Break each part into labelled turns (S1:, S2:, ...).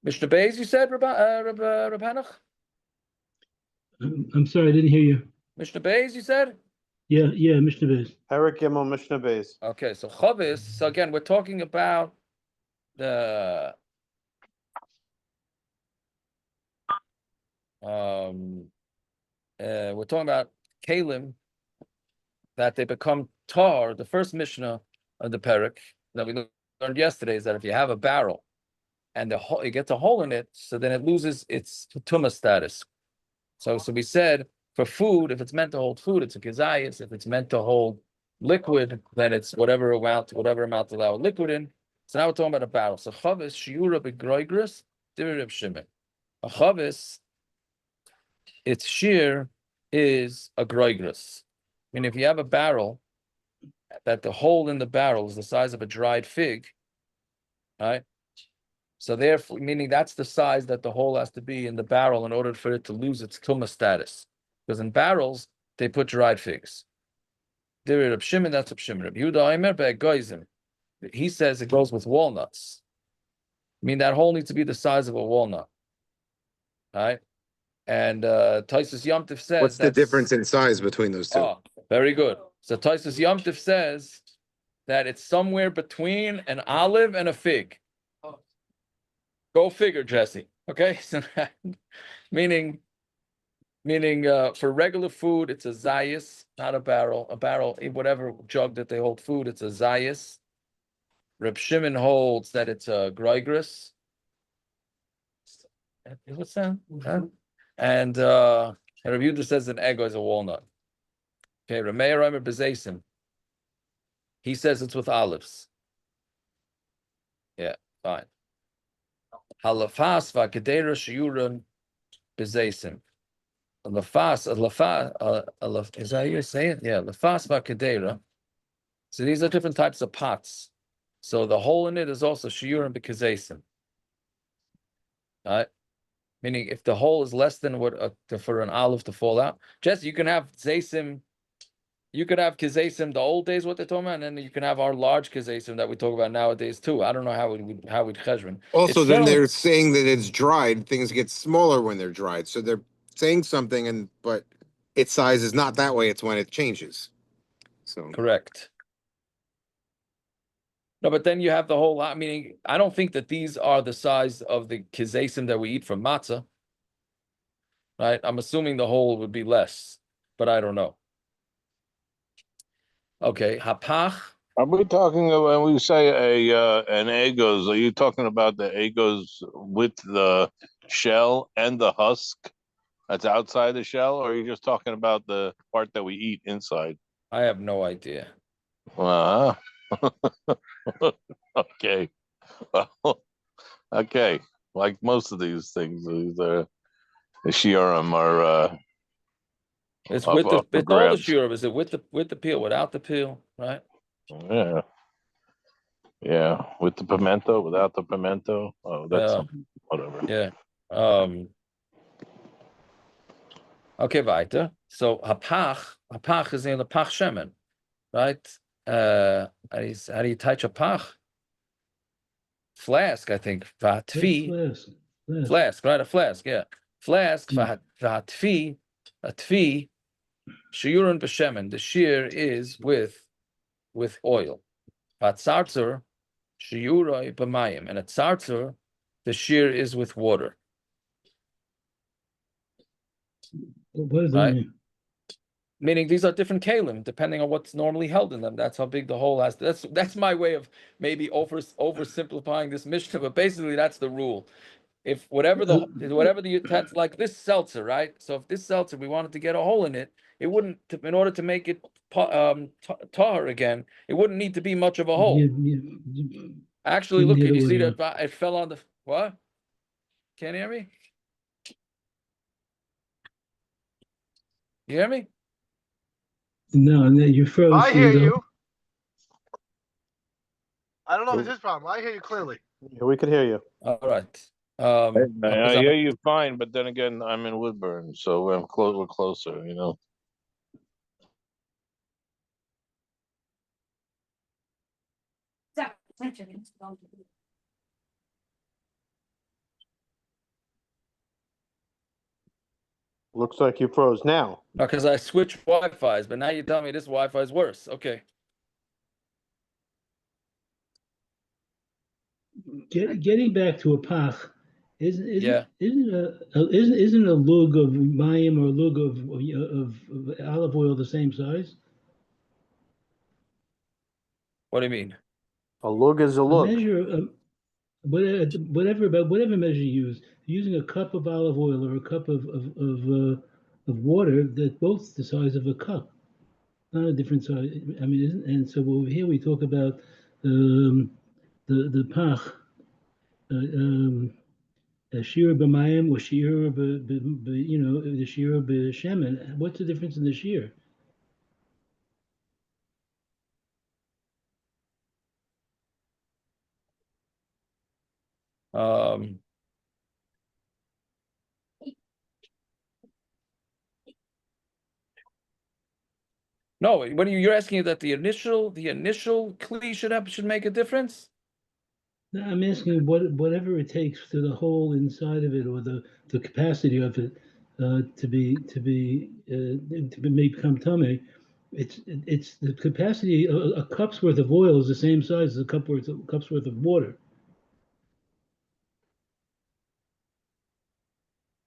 S1: Mishnah Beis, you said, Reb Hanoch?
S2: I'm sorry, I didn't hear you.
S1: Mishnah Beis, you said?
S2: Yeah, Mishnah Beis.
S3: Perek Gimel Mishnah Beis.
S1: Okay, so Chavis. So again, we're talking about the we're talking about Kelim, that they become tar. The first Mishnah of the Perek that we learned yesterday is that if you have a barrel and it gets a hole in it, so then it loses its tumah status. So we said for food, if it's meant to hold food, it's a kizayis. If it's meant to hold liquid, then it's whatever amount to allow liquid in. So now we're talking about a barrel. So chavis shiura begroigris dirib shimon. A chavis, its shear is a groigris. I mean, if you have a barrel that the hole in the barrel is the size of a dried fig, right? So therefore, meaning that's the size that the hole has to be in the barrel in order for it to lose its tumah status. Because in barrels, they put dried figs. Reb Shimon, that's Reb Shimon. Reb Yehuda Omer be'egoizim. He says it goes with walnuts. I mean, that hole needs to be the size of a walnut. Right? And Taisus Yomtiv says
S4: what's the difference in size between those two?
S1: Oh, very good. So Taisus Yomtiv says that it's somewhere between an olive and a fig. Go figure, Jesse. Okay, so meaning for regular food, it's a zayis, not a barrel. A barrel, whatever jug that they hold food, it's a zayis. Reb Shimon holds that it's a groigris. What's that? Huh? And Reb Yehuda says an ego is a walnut. Okay, Reb Meir Omer bezesim. He says it's with olives. Yeah, fine. Halafas v'kedera shiuran bezesim. Lafas, is that how you say it? Yeah, lafas v'kedera. So these are different types of pots. So the hole in it is also shiurim b'kezesim. All right, meaning if the hole is less than what for an olive to fall out. Jesse, you can have zesim. You could have kizesim the old days, what they're talking about, and then you can have our large kizesim that we talk about nowadays too. I don't know how we'd cheshvan.
S4: Also, then they're saying that it's dried. Things get smaller when they're dried. So they're saying something, but its size is not that way. It's when it changes. So
S1: correct. No, but then you have the whole lot. Meaning, I don't think that these are the size of the kizesim that we eat from matzah. Right? I'm assuming the whole would be less, but I don't know. Okay, hapach.
S5: Are we talking about when we say an egos? Are you talking about the egos with the shell and the husk that's outside the shell, or are you just talking about the part that we eat inside?
S1: I have no idea.
S5: Okay. Well, okay. Like most of these things, the shiurim are.
S1: It's with all the shiurim. Is it with the peel, without the peel, right?
S5: Yeah. Yeah, with the pimento, without the pimento. Oh, that's whatever.
S1: Yeah. Okay, weiter. So hapach is in the pach shemen, right? How do you touch a pach? Flask, I think. Vatfi. Flask, right? A flask, yeah. Flask, vatfi, a tfi, shiurun b'shemen. The shear is with oil. Vatzarzer, shiuroi b'mayim. And a tzarzer, the shear is with water.
S2: What does that
S1: right?
S2: mean?
S1: Meaning these are different kalim, depending on what's normally held in them. That's how big the hole has. That's my way of maybe oversimplifying this mishnah, but basically that's the rule. If whatever the that's like this seltzer, right? So if this seltzer we wanted to get a hole in it, it wouldn't, in order to make it tar again, it wouldn't need to be much of a hole. Actually, look, can you see that it fell on the what? Can't hear me? You hear me?
S2: No, you're frozen.
S3: I hear you. I don't know if it's his problem. I hear you clearly. Yeah, we could hear you.
S1: All right.
S5: I hear you fine, but then again, I'm in Woodburn, so we're closer, you know.
S3: Looks like you froze now.
S1: Because I switched Wi-Fi's, but now you tell me this Wi-Fi is worse. Okay.
S2: Getting back to a pach,
S1: Yeah.
S2: isn't a lug of mayim or a lug of olive oil the same size?
S1: What do you mean?
S3: A lug is a
S2: A
S3: lug.
S2: measure of whatever measure you use, using a cup of olive oil or a cup of water, that's both the size of a cup, not a different size. I mean, and so over here we talk about the pach, shira b'mayim or shira the shira b'shemen. What's the difference in the shira?
S1: No, what are you're asking that the initial kli should make a difference?
S2: No, I'm asking whatever it takes to the hole inside of it or the capacity of it to become tummy. It's the capacity. A cup's worth of oil is the same size as a cup's worth of water.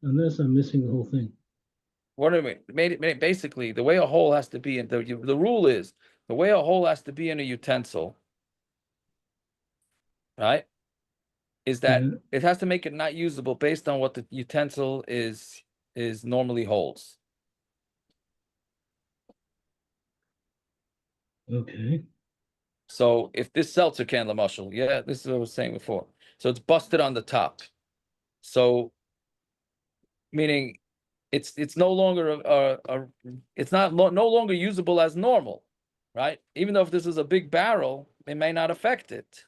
S2: Unless I'm missing the whole thing.
S1: What do I mean? Basically, the way a hole has to be in the rule is the way a hole has to be in a utensil, right? Is that
S2: Yeah.
S1: it has to make it not usable based on what the utensil is normally holds.
S2: Okay.
S1: So if this seltzer can, Lamashal, yeah, this is what I was saying before. So it's busted on the top. So meaning it's no longer it's not no longer usable as normal, right? Even though if this is a big barrel, it may not affect it.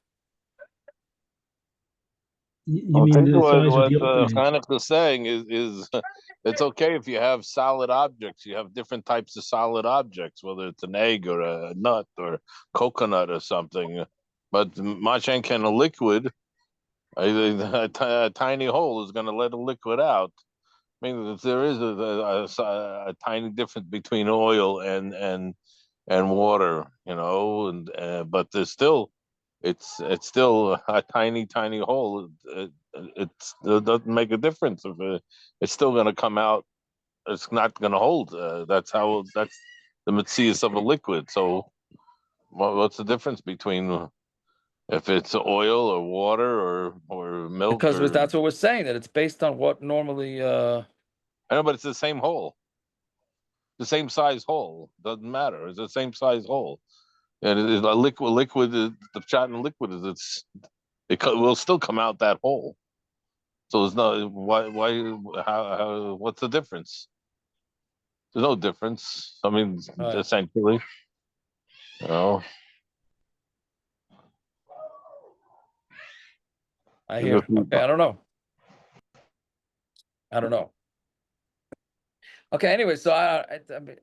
S2: You
S5: I
S2: mean
S5: think
S2: the size of
S5: what
S2: the opening?
S5: Hanukkah is saying is it's okay if you have solid objects. You have different types of solid objects, whether it's an egg or a nut or coconut or something. But Machenk a liquid, a tiny hole is going to let a liquid out. I mean, if there is a tiny difference between oil and water, and but there's still it's still a tiny hole. It doesn't make a difference if it's still going to come out. It's not going to hold. That's the metzius of a liquid. So what's the difference between if it's oil or water or milk?
S1: Because that's what we're saying, that it's based on what normally
S5: I know, but it's the same hole, the same size hole. Doesn't matter. It's the same size hole. And it is a liquid. The shot in liquid is it will still come out that hole. So there's no how what's the difference? There's no difference. I mean,
S1: Right.
S5: essentially, you know.
S1: I hear. Okay, I don't know. Okay, anyway, so I mean,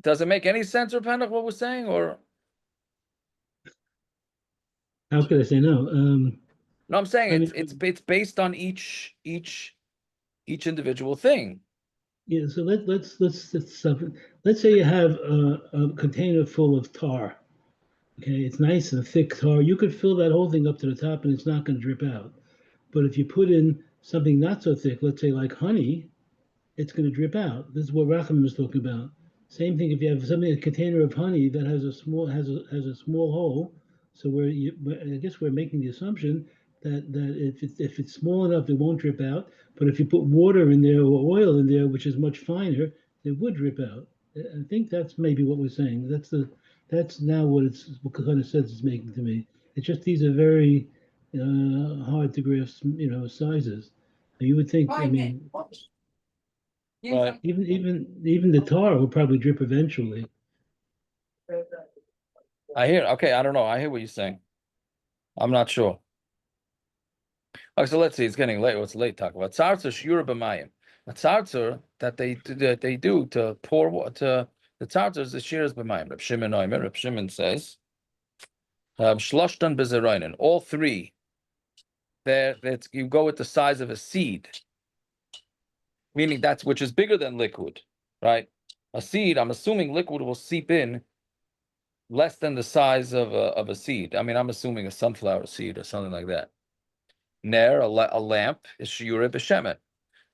S1: does it make any sense, Rependach, what we're saying, or
S2: How could I say no?
S1: no? I'm saying
S2: I
S1: it's based on each individual thing.
S2: Yeah, so let's say you have a container full of tar. Okay, it's nice and thick tar. You could fill that whole thing up to the top and it's not going to drip out. But if you put in something not so thick, let's say like honey, it's going to drip out. This is what Rachamim is talking about. Same thing if you have a container of honey that has a small hole. So I guess we're making the assumption that if it's small enough, it won't drip out. But if you put water in there or oil in there, which is much finer, it would drip out. I think that's maybe what we're saying. That's now what kind of sense it's making to me. It's just these are very hard to grasp, sizes. You would think, I mean,
S1: Right.
S2: even the tar will probably drip eventually.
S1: I hear. Okay, I don't know. I hear what you're saying. I'm not sure. Okay, so let's see. It's getting late. It's late. Talk about tzarzer shiura b'mayim. A tzarzer that they do to pour water. The tzarzer is the shiras b'mayim. Reb Shimon Oimer. Reb Shimon says, shloshtan b'zeroinen. All three. There, you go with the size of a seed. meaning that's which is bigger than liquid, right? A seed, I'm assuming liquid will seep in less than the size of a seed. I mean, I'm assuming a sunflower seed or something like that. Ner, a lamp, is shiure b'shemet.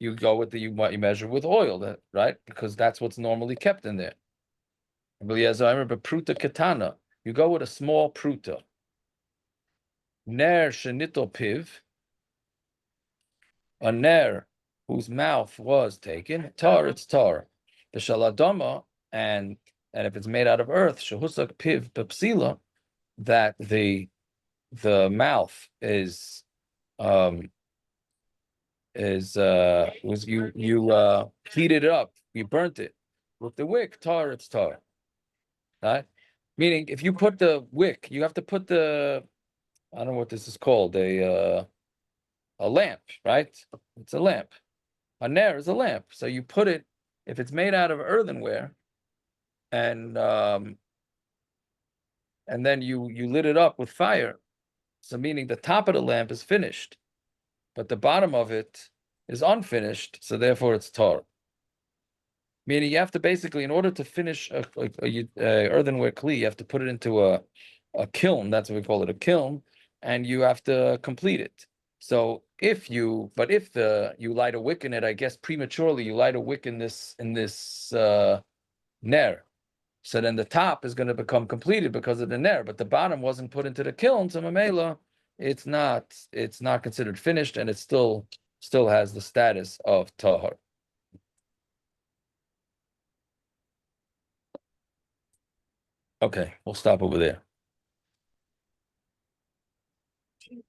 S1: You go with you measure with oil, right? Because that's what's normally kept in there. I remember pruta katana. You go with a small pruta. Ner shenito piv. A ner whose mouth was taken. Tar, it's tar. The shaladama, and if it's made out of earth, shehusak piv bepsila, that the mouth was you heated it up, you burnt it with the wick, tar, it's tar. Right? Meaning if you put the wick, you have to put the, I don't know what this is called, a lamp, right? It's a lamp. A ner is a lamp. So you put it, if it's made out of earthenware, and then you lit it up with fire. So meaning the top of the lamp is finished, but the bottom of it is unfinished, so therefore it's tar. Meaning you have to basically, in order to finish a earthenware kli, you have to put it into a kiln. That's what we call it, a kiln, and you have to complete it. So if you light a wick in it, I guess prematurely you light a wick in this ner. So then the top is going to become completed because of the ner, but the bottom wasn't put into the kiln, so mamela, it's not considered finished, and it still has the status of tahar. Okay, we'll stop over there.